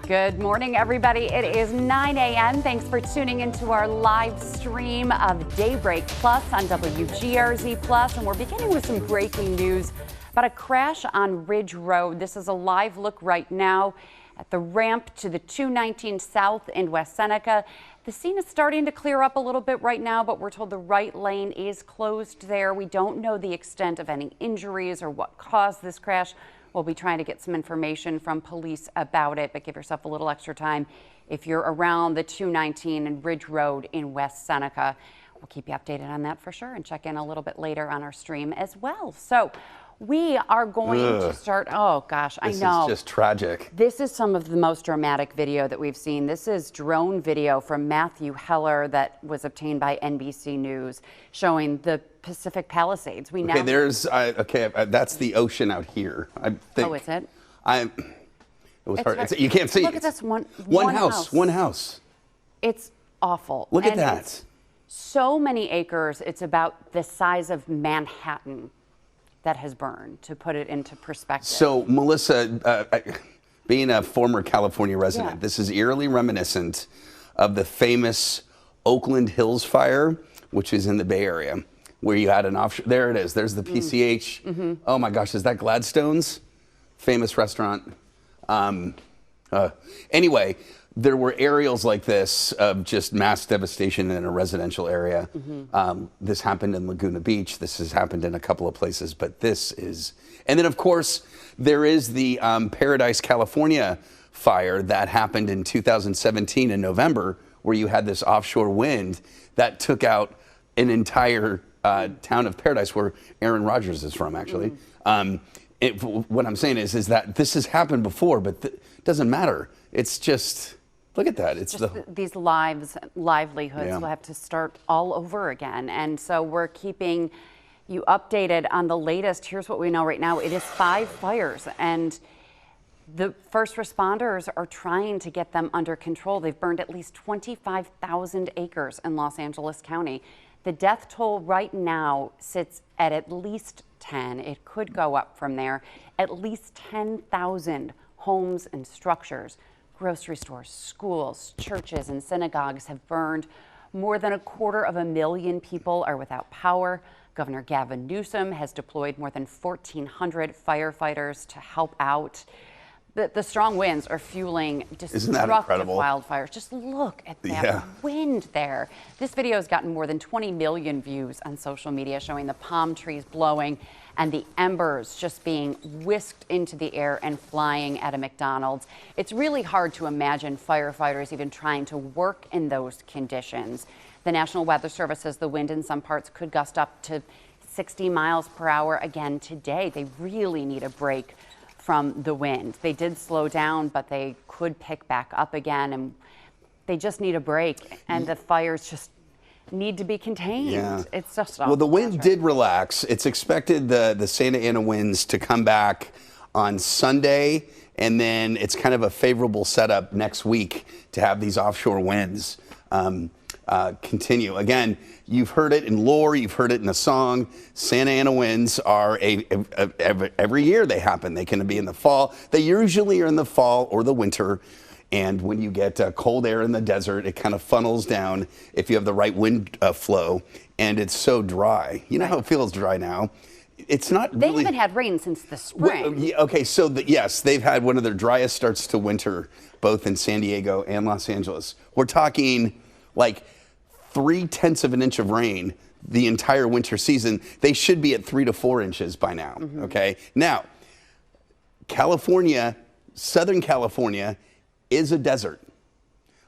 Good morning, everybody. It is 9 a.m. Thanks for tuning into our live stream of Daybreak Plus on WGRZ Plus. And we're beginning with some breaking news about a crash on Ridge Road. This is a live look right now at the ramp to the 219 South in West Seneca. The scene is starting to clear up a little bit right now, but we're told the right lane is closed there. We don't know the extent of any injuries or what caused this crash. We'll be trying to get some information from police about it, but give yourself a little extra time if you're around the 219 and Ridge Road in West Seneca. We'll keep you updated on that for sure and check in a little bit later on our stream as well. So we are going to start. Oh gosh, I know. This is just tragic. This is some of the most dramatic video that we've seen. This is drone video from Matthew Heller that was obtained by NBC News showing the Pacific Palisades. We Okay, there's that's the ocean out here. I think. Oh, is it? It was hard. You can't see. Look at this one house. One house. It's awful. Look at that. So many acres. It's about the size of Manhattan that has burned, to put it into perspective. So, Melissa, being a former California resident, this is eerily reminiscent of the famous Oakland Hills fire, which is in the Bay Area, where you had an offshore. There it is. There's the PCH. Oh my gosh, is that Gladstone's famous restaurant? Anyway, there were aerials like this of just mass devastation in a residential area. This happened in Laguna Beach. This has happened in a couple of places, but this is, and then of course, there is the Paradise, California fire that happened in 2017 in November, where you had this offshore wind that took out an entire town of Paradise, where Aaron Rodgers is from, actually. What I'm saying is that this has happened before, but it doesn't matter. It's just, look at that. It's just these livelihoods will have to start all over again. And so we're keeping you updated on the latest. Here's what we know right now. It is 5 fires, and the first responders are trying to get them under control. They've burned at least 25,000 acres in Los Angeles County. The death toll right now sits at least 10. It could go up from there. At least 10,000 homes and structures, grocery stores, schools, churches, and synagogues have burned. More than 250,000 people are without power. Governor Gavin Newsom has deployed more than 1,400 firefighters to help out. The strong winds are fueling destructive wildfires. Just look at that wind there. This video has gotten more than 20 million views on social media, showing the palm trees blowing and the embers just being whisked into the air and flying at a McDonald's. It's really hard to imagine firefighters even trying to work in those conditions. The National Weather Service says the wind in some parts could gust up to 60 miles per hour again today. They really need a break from the wind. They did slow down, but they could pick back up again, and they just need a break, and the fires just need to be contained. It's just awful. Well, the wind did relax. It's expected the Santa Ana winds to come back on Sunday, and then it's kind of a favorable setup next week to have these offshore winds continue. Again, you've heard it in lore, you've heard it in a song. Santa Ana winds are every year they happen. They can be in the fall. They usually are in the fall or the winter. And when you get cold air in the desert, it kind of funnels down if you have the right wind flow. And it's so dry. You know how it feels dry now? It's not They really. haven't had rain since the spring. Well, okay, so yes, they've had one of their driest starts to winter, both in San Diego and Los Angeles. We're talking like 0.3 of an inch of rain the entire winter season. They should be at 3 to 4 inches by now. Okay, now California, Southern California, is a desert.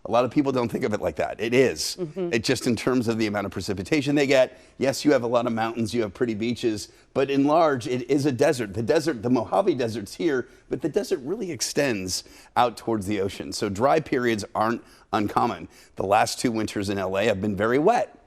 A lot of people don't think of it like that. It is. It just in terms of the amount of precipitation they get. Yes, you have a lot of mountains, you have pretty beaches, but in large, it is a desert. The Mojave Desert's here, but the desert really extends out towards the ocean. So dry periods aren't uncommon. The last 2 winters in LA have been very wet.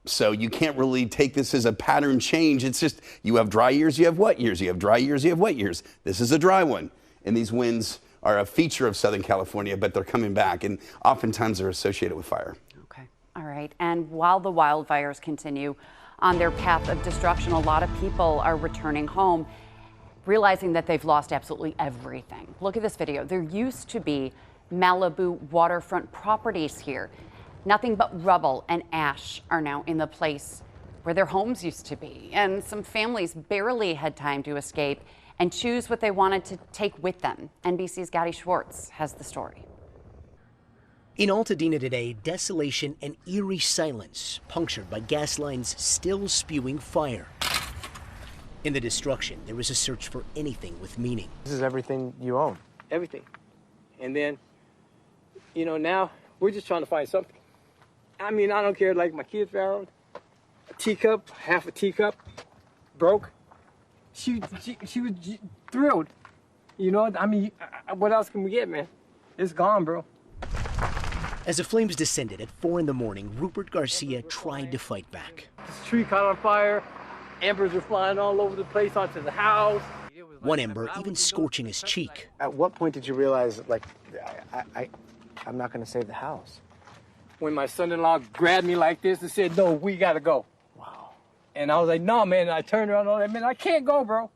So you can't really take this as a pattern change. It's just, you have dry years, you have wet years. You have dry years, you have wet years. This is a dry one. And these winds are a feature of Southern California, but they're coming back, and oftentimes they're associated with fire. Okay. All right. And while the wildfires continue on their path of destruction, a lot of people are returning home. realizing that they've lost absolutely everything. Look at this video. There used to be Malibu waterfront properties here. Nothing but rubble and ash are now in the place where their homes used to be. And some families barely had time to escape and choose what they wanted to take with them. NBC's Gotti Schwartz has the story. In Altadena today, desolation and eerie silence, punctured by gas lines still spewing fire. In the destruction, there was a search for anything with meaning. This is everything you own. Everything. And then, you know, now we're just trying to find something. I mean, I don't care, like my kids found a teacup, half a teacup, broke. She was thrilled. You know, I mean, what else can we get, man? It's gone, bro. As the flames descended at 4 in the morning, Rupert Garcia tried to fight back. This tree caught on fire. Embers were flying all over the place onto the house. One ember even scorching his cheek. At what point did you realize, like, I'm not going to save the house? When my son-in-law grabbed me like this and said, no, we got to go. Wow. And I was like, no, man. And I turned around and I was like, man, I can't go, bro.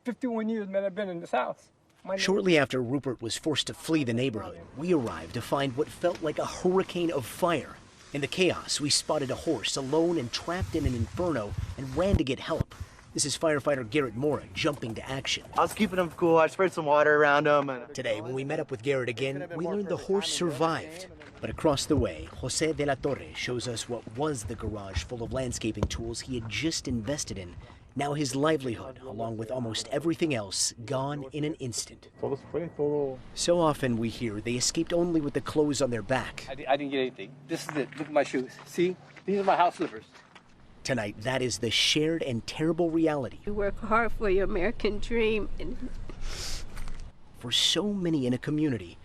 51 years, man, I've been in this house. Shortly after Rupert was forced to flee the neighborhood, we arrived to find what felt like a hurricane of fire. In the chaos, we spotted a horse alone and trapped in an inferno and ran to get help. This is firefighter Garrett Mora jumping to action. I was keeping him cool. I sprayed some water around him. Today, when we met up with Garrett again, we learned the horse survived. But across the way, Jose de la Torre shows us what was the garage full of landscaping tools he had just invested in. Now his livelihood, along with almost everything else, gone in an instant. So often we hear they escaped only with the clothes on their back. I didn't get anything. This is it. Look at my shoes. See? These are my house slippers. Tonight, that is the shared and terrible reality. You work hard for your American dream. For so many in a community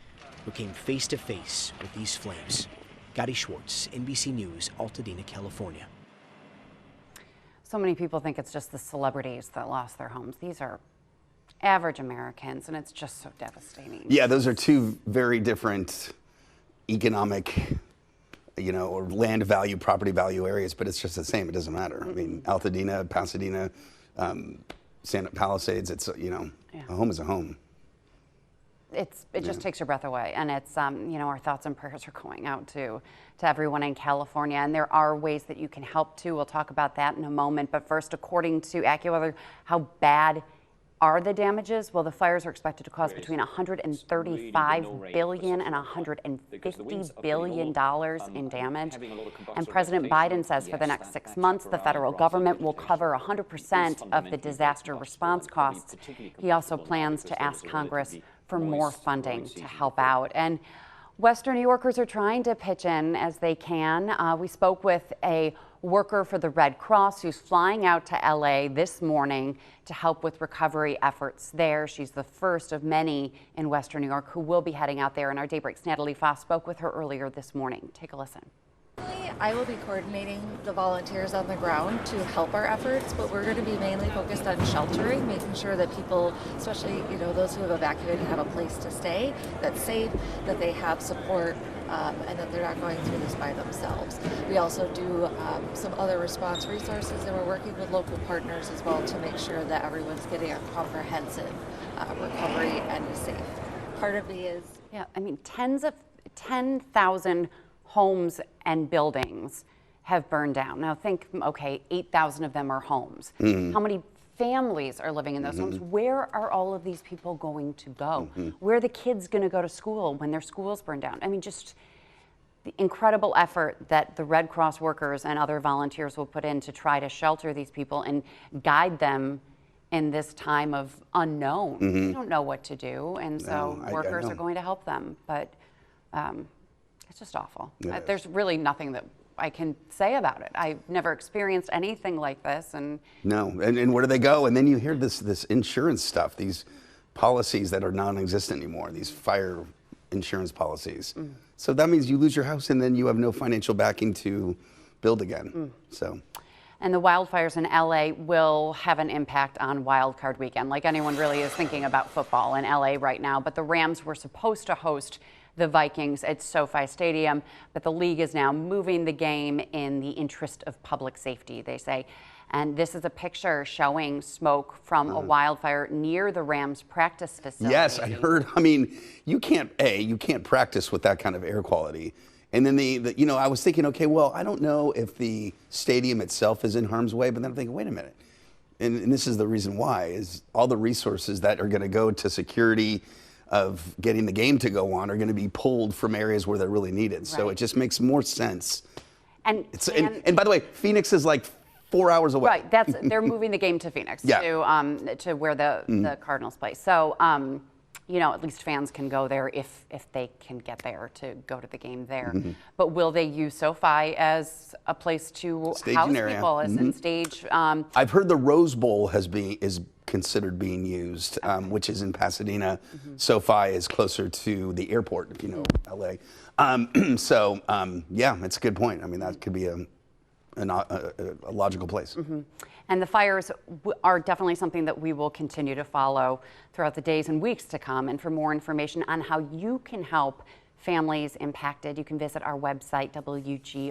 who came face to face with these flames. Gotti Schwartz, NBC News, Altadena, California. So many people think it's just the celebrities that lost their homes. These are average Americans, and it's just so devastating. Yeah, those are two very different economic, you know, or land value, property value areas, but it's just the same. It doesn't matter. I mean, Altadena, Pasadena, Santa Palisades, it's, you know, a home is a home. It just takes your breath away, and it's you know, our thoughts and prayers are going out to everyone in California, and there are ways that you can help too. We'll talk about that in a moment, but first, according to AccuWeather, how bad are the damages? Well, the fires are expected to cost between $135 billion and $150 billion in damage. And President Biden says for the next 6 months, the federal government will cover 100% of the disaster response costs. He also plans to ask Congress for more funding to help out. And Western New Yorkers are trying to pitch in as they can. We spoke with a worker for the Red Cross who's flying out to LA this morning to help with recovery efforts there. She's the first of many in Western New York who will be heading out there, and our Daybreak's Natalie Foss spoke with her earlier this morning. Take a listen. I will be coordinating the volunteers on the ground to help our efforts, but we're going to be mainly focused on sheltering, making sure that people, especially, you know, those who have evacuated, have a place to stay that's safe, that they have support, and that they're not going through this by themselves. We also do some other response resources, and we're working with local partners as well to make sure that everyone's getting a comprehensive recovery and is safe. Part of me is... Yeah, I mean, 10,000 homes and buildings have burned down. Now think, okay, 8,000 of them are homes. How many families are living in those homes? Where are all of these people going to go? Where are the kids going to go to school when their schools burn down? I mean, just the incredible effort that the Red Cross workers and other volunteers will put in to try to shelter these people and guide them in this time of unknown. They don't know what to do, and so workers are going to help them, but it's just awful. There's really nothing that I can say about it. I've never experienced anything like this. And no, and where do they go? And then you hear this insurance stuff, these policies that are non-existent anymore, these fire insurance policies. So that means you lose your house and then you have no financial backing to build again. So. And the wildfires in LA will have an impact on Wild Card Weekend, like anyone really is thinking about football in LA right now. But the Rams were supposed to host the Vikings at SoFi Stadium, but the league is now moving the game in the interest of public safety, they say. And this is a picture showing smoke from a wildfire near the Rams practice facility. Yes, I heard. I mean, you can't practice with that kind of air quality. And then you know, I was thinking, okay, well, I don't know if the stadium itself is in harm's way, but then I'm thinking, wait a minute. And this is the reason why, is all the resources that are going to go to security of getting the game to go on are going to be pulled from areas where they're really needed. Right. So it just makes more sense. And by the way, Phoenix is like 4 hours away. Right, they're moving the game to Phoenix, to where the Cardinals play. So, you know, at least fans can go there if they can get there to go to the game there. But will they use SoFi as a place to house people, as a stage? I've heard the Rose Bowl is considered being used, which is in Pasadena. SoFi is closer to the airport, if you know LA. Yeah, it's a good point. I mean, that could be a logical place. And the fires are definitely something that we will continue to follow throughout the days and weeks to come. And for more information on how you can help families impacted, you can visit our website,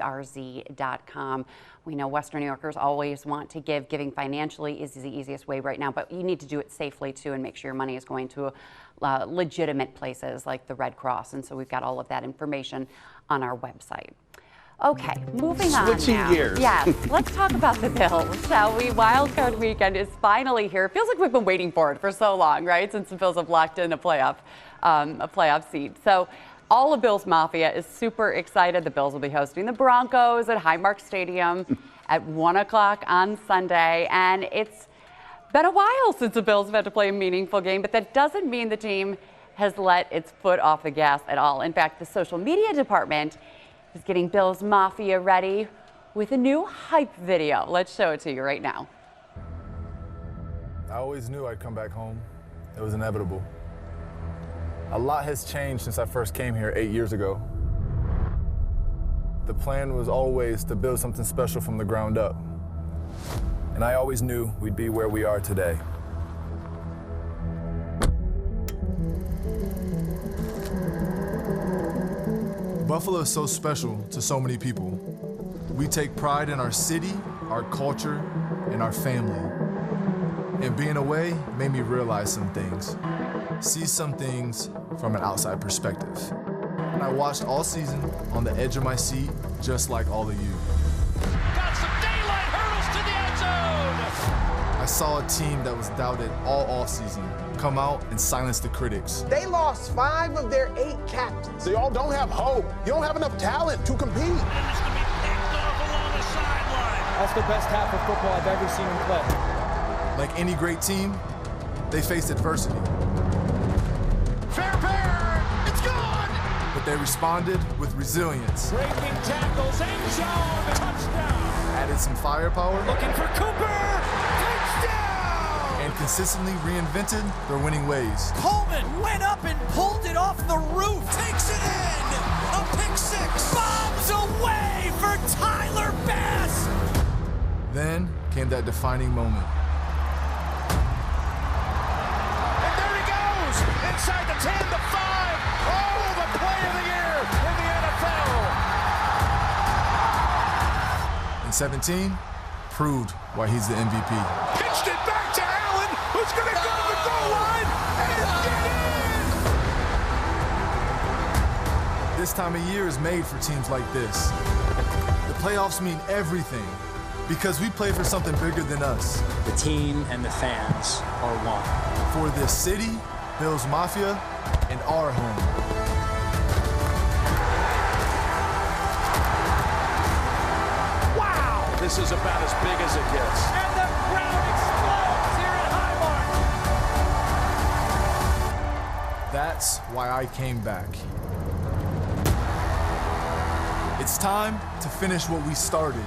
WGRZ.com. We know Western New Yorkers always want to give. Giving financially is the easiest way right now, but you need to do it safely too and make sure your money is going to legitimate places like the Red Cross. And so we've got all of that information on our website. Okay, moving on Switching now. gears. Yes, let's talk about the Bills, shall we? Wild Card Weekend is finally here. It feels like we've been waiting for it for so long, right? Since the Bills have locked in a playoff seat. So all of Bills Mafia is super excited. The Bills will be hosting the Broncos at Highmark Stadium at 1 o'clock on Sunday. And it's been a while since the Bills have had to play a meaningful game, but that doesn't mean the team has let its foot off the gas at all. In fact, the social media department is getting Bills Mafia ready with a new hype video. Let's show it to you right now. I always knew I'd come back home. It was inevitable. A lot has changed since I first came here 8 years ago. The plan was always to build something special from the ground up. And I always knew we'd be where we are today. Buffalo is so special to so many people. We take pride in our city, our culture, and our family. And being away made me realize some things, see some things from an outside perspective. And I watched all season on the edge of my seat, just like all of you. Got some daylight, hurdles to the end zone! I saw a team that was doubted all offseason come out and silence the critics. They lost 5 of their 8 captains. They all don't have hope. You don't have enough talent to compete. And it's going to be picked off along the sideline. That's the best half of football I've ever seen him play. Like any great team, they faced adversity. Fair pair, it's gone! But they responded with resilience. Breaking tackles, end zone, touchdown! Added some firepower. Looking for Cooper, touchdown! And consistently reinvented their winning ways. Coleman went up and pulled it off the roof. Takes it in. A pick six. Bombs away for Tyler Bass. Then came that defining moment. And there he goes. Inside the 10, the 5. Oh, the play of the year in the NFL. In 17, proved why he's the MVP. Pitched it back to Allen, who's going to go to the goal line and get in! This time of year is made for teams like this. The playoffs mean everything because we play for something bigger than us. The team and the fans are one. For this city, Bills Mafia, and our home. This is about as big as it gets. And the crowd explodes here at Highmark. That's why I came back. It's time to finish what we started.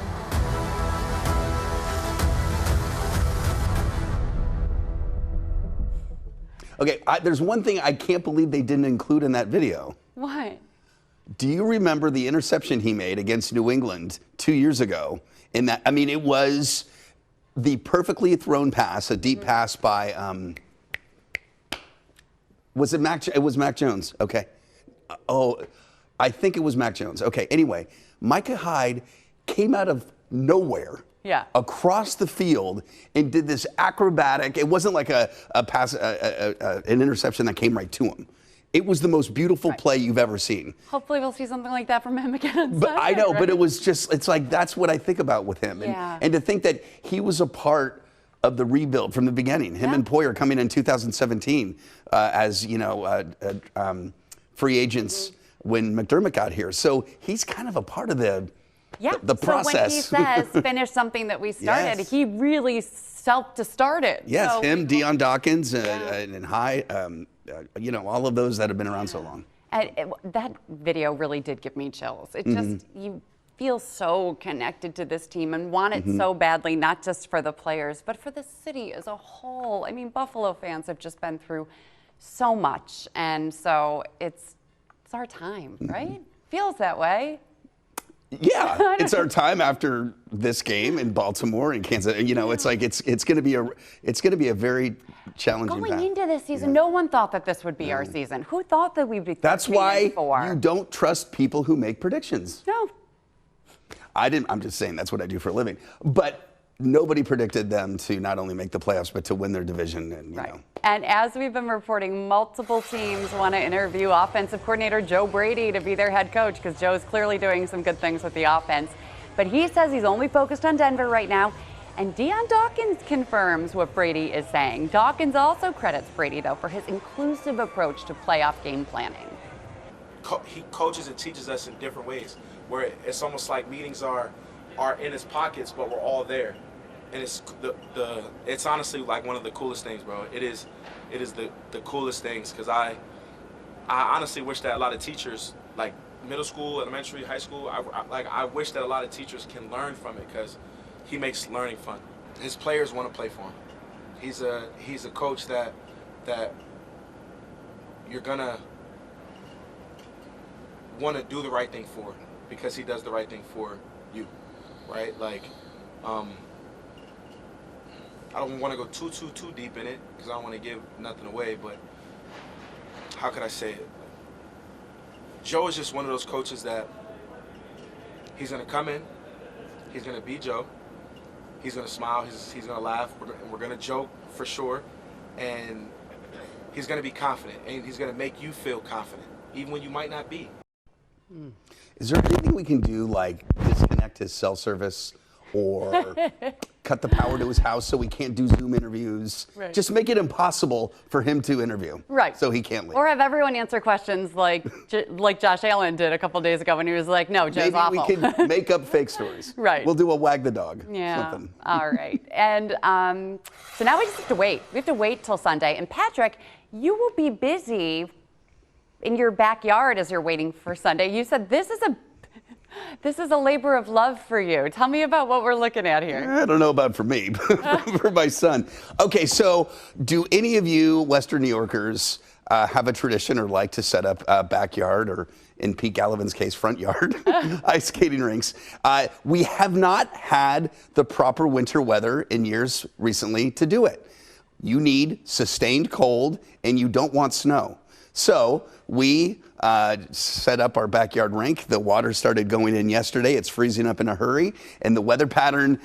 Okay, there's one thing I can't believe they didn't include in that video. What? Do you remember the interception he made against New England 2 years ago? In that, I mean, it was the perfectly thrown pass, a deep pass by, was it Mac? It was Mac Jones. Okay. I think it was Mac Jones. Okay. Anyway, Micah Hyde came out of nowhere across the field and did this acrobatic. It wasn't like a pass, an interception that came right to him. It was the most beautiful play you've ever seen. Hopefully we'll see something like that from him again on But Sunday, I know, right? but it was just, it's like, that's what I think about with him. And to think that he was a part of the rebuild from the beginning. Him and Poyer coming in 2017 as, you know, free agents when McDermott got here. So he's kind of a part of the process. So when he says finish something that we started, he really helped to start it. Yes, so him, Deion Dawkins, and High, you know, all of those that have been around so long. And that video really did give me chills. It just, you feel so connected to this team and want it so badly, not just for the players, but for the city as a whole. I mean, Buffalo fans have just been through so much, and so it's our time, right? Feels that way. Yeah, it's our time after this game in Baltimore and Kansas. You know, it's like it's going to be a very challenging Going time. into this season, no one thought that this would be our season. Who thought that we'd be 13-4? That's why you don't trust people who make predictions. No. I'm just saying that's what I do for a living. But nobody predicted them to not only make the playoffs, but to win their division. And, you know. And as we've been reporting, multiple teams want to interview offensive coordinator Joe Brady to be their head coach, because Joe's clearly doing some good things with the offense. But he says he's only focused on Denver right now. And Deion Dawkins confirms what Brady is saying. Dawkins also credits Brady, though, for his inclusive approach to playoff game planning. He coaches and teaches us in different ways, where it's almost like meetings are in his pockets, but we're all there. And it's honestly like one of the coolest things, bro. It is the coolest things, because I honestly wish that a lot of teachers, like middle school, elementary, high school, I wish that a lot of teachers can learn from it, because he makes learning fun. His players want to play for him. He's a coach that you're gonna want to do the right thing for, because he does the right thing for you, right? Like, I don't want to go too deep in it, because I don't want to give nothing away, but how could I say it? Joe is just one of those coaches that he's going to come in, he's going to be Joe, he's going to smile, he's going to laugh, we're going to joke for sure, and he's going to be confident, and he's going to make you feel confident, even when you might not be. Is there anything we can do, like disconnect his cell service or cut the power to his house so we can't do Zoom interviews? Right. Just make it impossible for him to interview. Right. So he can't leave. Or have everyone answer questions like Josh Allen did a couple days ago when he was like, no, Joe's awful. Maybe we can make up fake stories. Right. We'll do a wag the dog. Yeah. Something. All right. And so now we just have to wait. We have to wait till Sunday. And Patrick, you will be busy in your backyard as you're waiting for Sunday. You said this is a labor of love for you. Tell me about what we're looking at here. I don't know about for me, but for my son. Okay, so do any of you Western New Yorkers have a tradition or like to set up a backyard, or in Pete Gallivan's case, front yard, ice skating rinks? We have not had the proper winter weather in years recently to do it. You need sustained cold, and you don't want snow. So we set up our backyard rink. The water started going in yesterday. It's freezing up in a hurry. And the weather pattern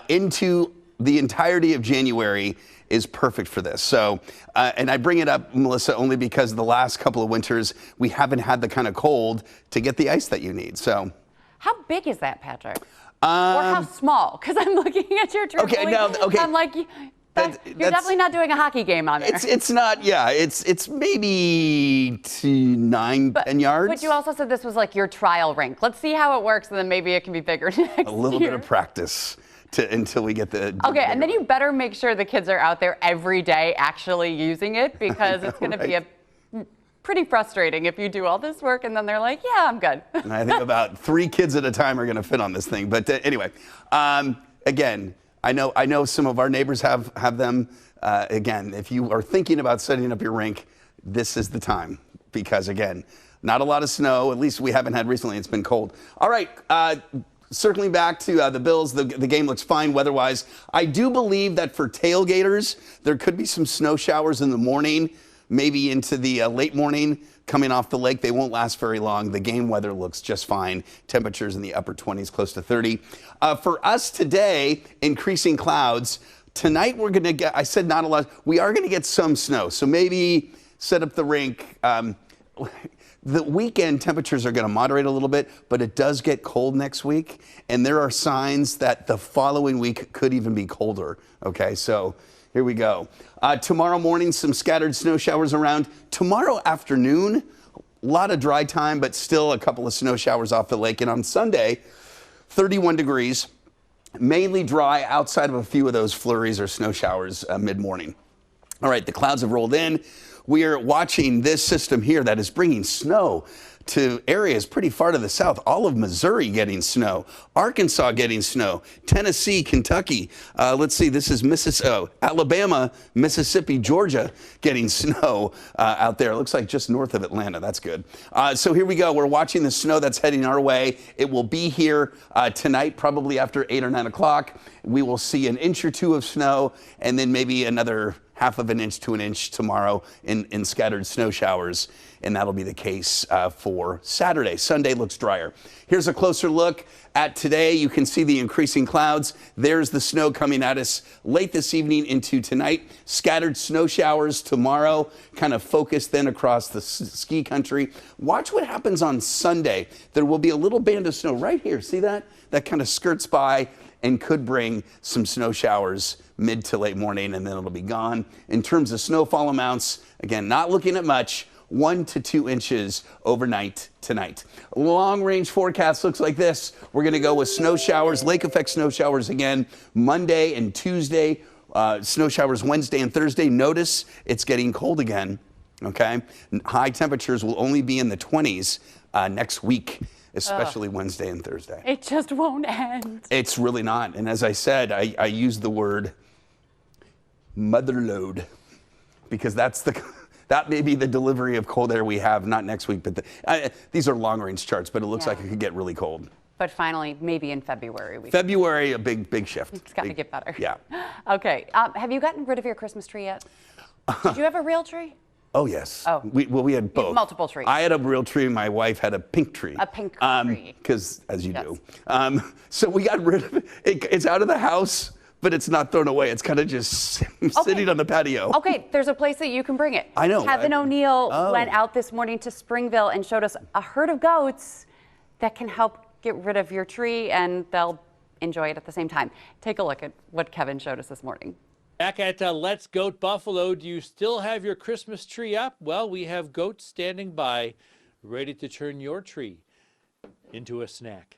into the entirety of January is perfect for this. So, and I bring it up, Melissa, only because the last couple of winters, we haven't had the kind of cold to get the ice that you need. So, how big is that, Patrick? Or how small? Because I'm looking at your trampoline. Okay. I'm like, you're definitely not doing a hockey game on there. It's not, yeah, it's maybe 10 yards. But you also said this was like your trial rink. Let's see how it works, and then maybe it can be bigger next year. A little bit of practice until we get the Okay, and then you better make sure the kids are out there every day actually using it, because it's going to be pretty frustrating if you do all this work and then they're like, yeah, I'm good. And I think about 3 kids at a time are going to fit on this thing. But anyway, again, I know some of our neighbors have them. Again, if you are thinking about setting up your rink, this is the time, because again, not a lot of snow. At least we haven't had recently. It's been cold. All right, circling back to the Bills, the game looks fine weather-wise. I do believe that for tailgaters, there could be some snow showers in the morning. maybe into the late morning coming off the lake. They won't last very long. The game weather looks just fine. Temperatures in the upper 20s, close to 30. For us today, increasing clouds. Tonight we're going to get, I said not a lot, we are going to get some snow. So maybe set up the rink. The weekend temperatures are going to moderate a little bit, but it does get cold next week. And there are signs that the following week could even be colder. Okay, so here we go. Tomorrow morning, some scattered snow showers around. Tomorrow afternoon, a lot of dry time, but still a couple of snow showers off the lake. And on Sunday, 31 degrees, mainly dry outside of a few of those flurries or snow showers mid-morning. All right, the clouds have rolled in. We are watching this system here that is bringing snow to areas pretty far to the south. All of Missouri getting snow, Arkansas getting snow, Tennessee, Kentucky. Let's see, this is Alabama, Mississippi, Georgia getting snow out there. It looks like just north of Atlanta. That's good. So here we go. We're watching the snow that's heading our way. It will be here tonight, probably after 8 or 9 o'clock. We will see an inch or two of snow and then maybe another half of an inch to an inch tomorrow in scattered snow showers. And that'll be the case for Saturday. Sunday looks drier. Here's a closer look at today. You can see the increasing clouds. There's the snow coming at us late this evening into tonight. Scattered snow showers tomorrow, kind of focused then across the ski country. Watch what happens on Sunday. There will be a little band of snow right here. See that? That kind of skirts by and could bring some snow showers mid to late morning, and then it'll be gone. In terms of snowfall amounts, again, not looking at much, 1 to 2 inches overnight tonight. Long range forecast looks like this. We're going to go with snow showers, lake effect snow showers again Monday and Tuesday, snow showers Wednesday and Thursday. Notice it's getting cold again, okay? High temperatures will only be in the 20s next week, especially Wednesday and Thursday. It just won't end. It's really not. And as I said, I use the word mother load because that may be the delivery of cold air we have, not next week, but these are long range charts, but it looks like it could get really cold. But finally, maybe in February. February, a big shift. It's got to get better. Yeah. Okay. Have you gotten rid of your Christmas tree yet? Did you have a real tree? Oh, yes. Oh. We had both. You have multiple trees. I had a real tree. My wife had a pink tree. A pink tree. Because, as you do. So we got rid of it. It's out of the house, but it's not thrown away. It's kind of just sitting on the patio. Okay, there's a place that you can bring it. I know. Kevin O'Neill went out this morning to Springville and showed us a herd of goats that can help get rid of your tree, and they'll enjoy it at the same time. Take a look at what Kevin showed us this morning. Back at Let's Goat Buffalo, do you still have your Christmas tree up? Well, we have goats standing by, ready to turn your tree into a snack.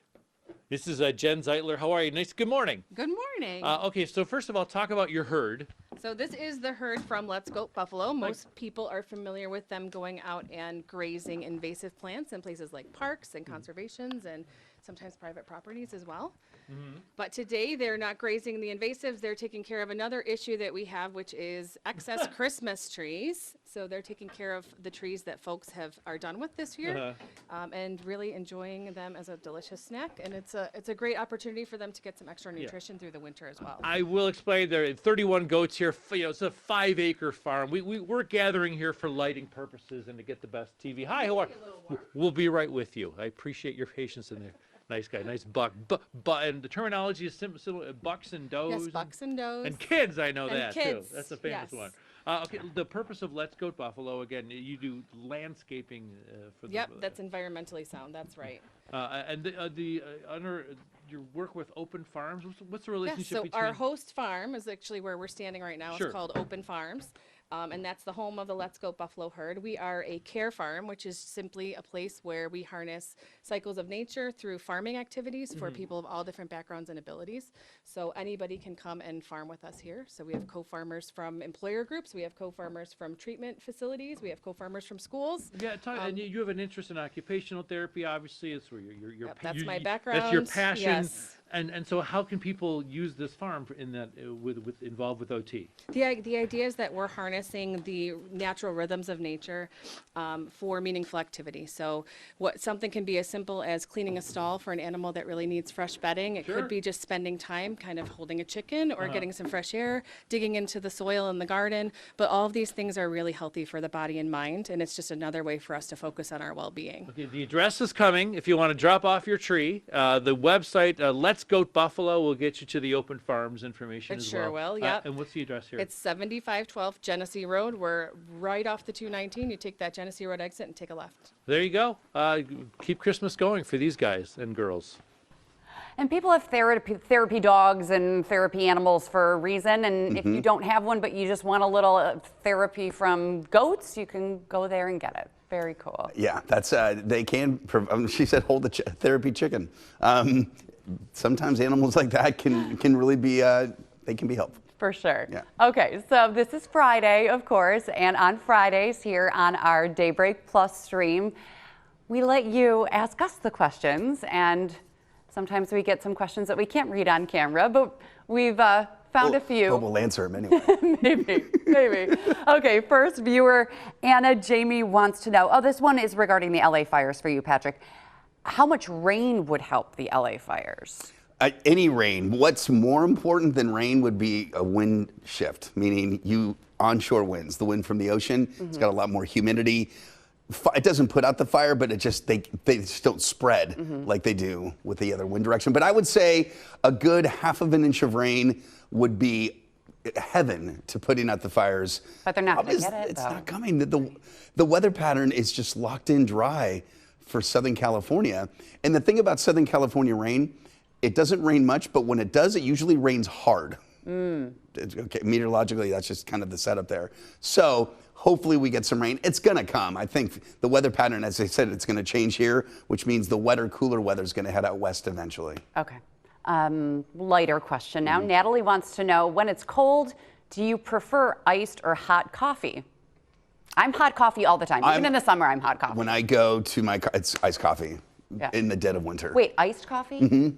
This is Jen Zeitler. How are you? Nice. Good morning. Good morning. Okay, so first of all, talk about your herd. So this is the herd from Let's Goat Buffalo. Most people are familiar with them going out and grazing invasive plants in places like parks and conservations and sometimes private properties as well. But today they're not grazing the invasives. They're taking care of another issue that we have, which is excess Christmas trees. So they're taking care of the trees that folks are done with this year, and really enjoying them as a delicious snack. And it's a great opportunity for them to get some extra nutrition through the winter as well. I will explain. There are 31 goats here. You know, it's a 5-acre farm. We're gathering here for lighting purposes and to get the best TV. Hi, how are you? We'll be right with you. I appreciate your patience in there. Nice guy, nice buck. And the terminology is simple, bucks and does. Yes, bucks and does. And kids, I know that kids, too. That's a famous one. Okay, the purpose of Let's Goat Buffalo, again, you do landscaping for the... Yep, that's environmentally sound, that's right. And your work with Open Farms, what's the relationship between... Our host farm is actually where we're standing right now. It's called Open Farms. And that's the home of the Let's Goat Buffalo herd. We are a care farm, which is simply a place where we harness cycles of nature through farming activities for people of all different backgrounds and abilities. So anybody can come and farm with us here. So we have co-farmers from employer groups. We have co-farmers from treatment facilities. We have co-farmers from schools. Yeah, and you have an interest in occupational therapy, obviously. It's where your that's my background. That's your passion. Yes. And so how can people use this farm in that involved with OT? The idea is that we're harnessing the natural rhythms of nature for meaningful activity. So something can be as simple as cleaning a stall for an animal that really needs fresh bedding. It could be just spending time kind of holding a chicken or getting some fresh air, digging into the soil in the garden. But all of these things are really healthy for the body and mind, and it's just another way for us to focus on our well-being. Okay, the address is coming if you want to drop off your tree. The website, Let's Goat Buffalo, will get you to the open farms information as well. It sure will, yep. And what's the address here? It's 7512 Genesee Road. We're right off the 219. You take that Genesee Road exit and take a left. There you go. Keep Christmas going for these guys and girls. And people have therapy dogs and therapy animals for a reason. And if you don't have one, but you just want a little therapy from goats, you can go there and get it. Very cool. Yeah, that's they can. She said, hold the therapy chicken. Sometimes animals like that can really be they can be helpful. For sure. Yeah. Okay, so this is Friday, of course, and on Fridays here on our Daybreak Plus stream, we let you ask us the questions, and sometimes we get some questions that we can't read on camera, but we've found a few. But we'll answer them anyway. Maybe. Okay, first viewer Anna Jamie wants to know, this one is regarding the LA fires for you, Patrick. How much rain would help the LA fires? Any rain. What's more important than rain would be a wind shift, meaning onshore winds, the wind from the ocean. It's got a lot more humidity. It doesn't put out the fire, but they just don't spread like they do with the other wind direction. But I would say a good 1/2 inch of rain would be heaven to putting out the fires. But they're not going to get it, It's not coming. The weather pattern is just locked in dry for Southern California. And the thing about Southern California rain, it doesn't rain much, but when it does, it usually rains hard. Okay, meteorologically, that's just kind of the setup there. So hopefully we get some rain. It's going to come. I think the weather pattern, as I said, it's going to change here, which means the wetter, cooler weather is going to head out west eventually. Okay. Lighter question now. Natalie wants to know, when it's cold, do you prefer iced or hot coffee? I'm hot coffee all the time. Even in the summer, I'm hot coffee. When I go to it's iced coffee in the dead of winter. Wait, iced coffee?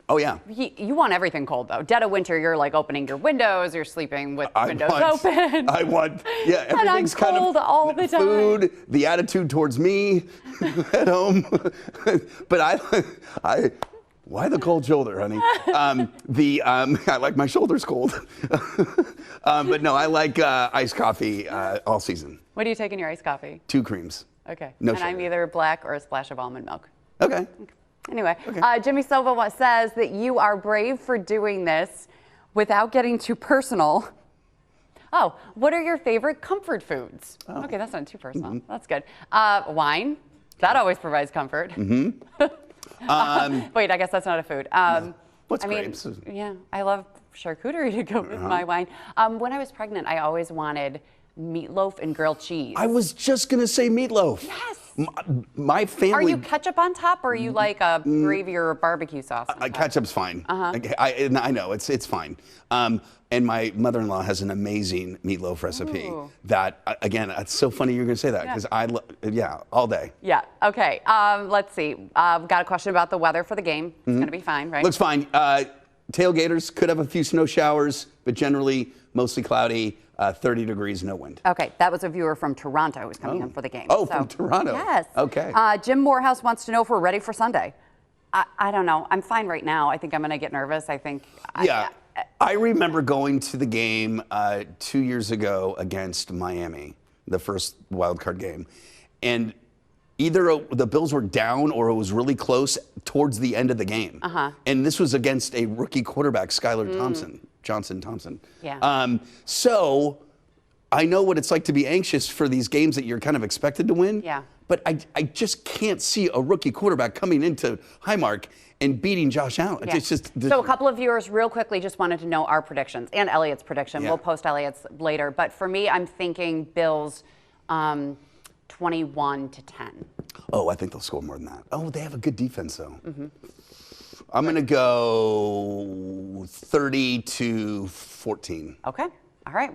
Oh, yeah. You want everything cold, though. Dead of winter, you're like opening your windows, you're sleeping with windows open. Everything's kind of cold all the time. Food, the attitude towards me at home. But why the cold shoulder, honey? I like my shoulders cold. But no, I like iced coffee all season. What do you take in your iced coffee? 2 creams. Okay. No and sugar. I'm either black or a splash of almond milk. Okay. Anyway, Jimmy Silva says that you are brave for doing this without getting too personal. Oh, what are your favorite comfort foods? Oh. Okay, that's not too personal. That's good. Wine. That always provides comfort. Wait, I guess that's not a food. What's grapes? Yeah, I love charcuterie to go with my wine. When I was pregnant, I always wanted meatloaf and grilled cheese. I was just going to say meatloaf. Yes. My family. Are you ketchup on top, or are you like a gravy or a barbecue sauce? Ketchup's fine. I know, it's fine. And my mother-in-law has an amazing meatloaf recipe that, again, it's so funny you're going to say that because all day. Yeah, okay. Let's see. We've got a question about the weather for the game. It's going to be fine, right? Looks fine. Tailgaters could have a few snow showers, but generally mostly cloudy, 30 degrees, no wind. Okay, that was a viewer from Toronto who's coming in for the game. Oh, from Toronto. Yes. Okay. Jim Morehouse wants to know if we're ready for Sunday. I don't know. I'm fine right now. I think I'm going to get nervous. I think. I remember going to the game 2 years ago against Miami, the first wild card game, and either the Bills were down or it was really close towards the end of the game. And this was against a rookie quarterback, Skylar Johnson. Yeah. So I know what it's like to be anxious for these games that you're kind of expected to win. Yeah. But I just can't see a rookie quarterback coming into Highmark and beating Josh Allen. Yeah. It's just so a couple of viewers real quickly just wanted to know our predictions and Elliot's prediction. Yeah. We'll post Elliot's later. But for me, I'm thinking Bills 21-10. Oh, I think they'll score more than that. Oh, they have a good defense, though. I'm going to go 30-14. Okay. All right.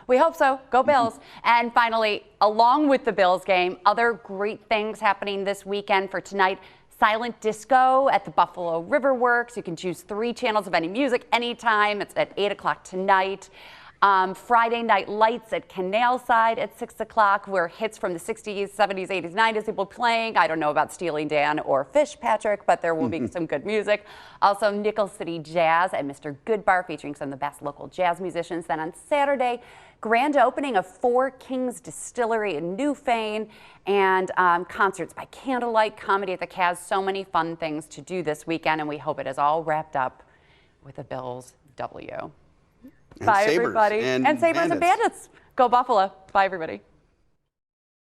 We hope so. Go Bills. And finally, along with the Bills game, other great things happening this weekend for tonight. silent disco at the Buffalo River Works. You can choose 3 channels of any music anytime. It's at 8 o'clock tonight. Friday Night Lights at Canal Side at 6 o'clock, where hits from the 60s, 70s, 80s, 90s will be playing. I don't know about Steely Dan or Fish, Patrick, but there will be some good music. Also, Nickel City Jazz at Mr. Good Bar, featuring some of the best local jazz musicians. Then on Saturday, grand opening of Four Kings Distillery in Newfane, and concerts by candlelight, comedy at the Kaz. So many fun things to do this weekend, and we hope it is all wrapped up with a Bills W. And Bye, Sabres everybody. and Sabres and Bandits. Bandits. Go Buffalo. Bye, everybody.